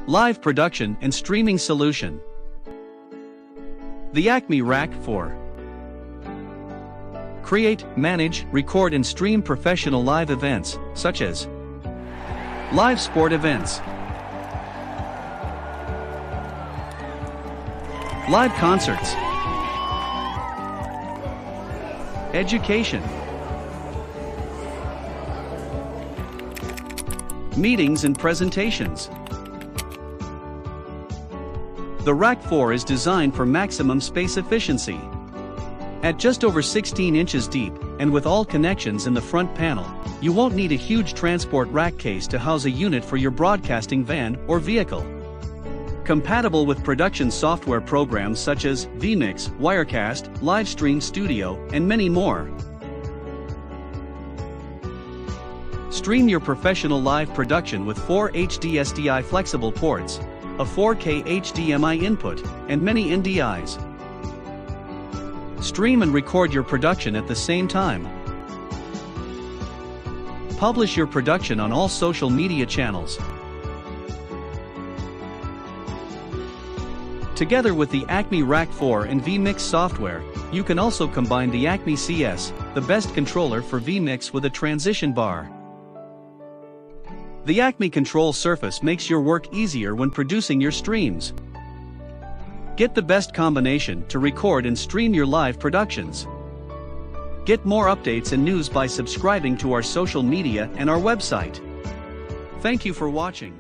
Live production and streaming solution. The ACME Rack 4. Create, manage, record and stream professional live events, such as live sport events, live concerts, education, meetings and presentations. The Rack 4 is designed for maximum space efficiency. At just over 16 inches deep, and with all connections in the front panel, you won't need a huge transport rack case to house a unit for your broadcasting van or vehicle. Compatible with production software programs such as vMix, Wirecast, Livestream Studio, and many more. Stream your professional live production with 4 HD SDI flexible ports, a 4K HDMI input, and many NDIs. Stream and record your production at the same time. Publish your production on all social media channels. Together with the ACME Rack 4 and vMix software, you can also combine the ACME CS, the best controller for vMix, with a transition bar. The ACME control surface makes your work easier when producing your streams. Get the best combination to record and stream your live productions. Get more updates and news by subscribing to our social media and our website. Thank you for watching.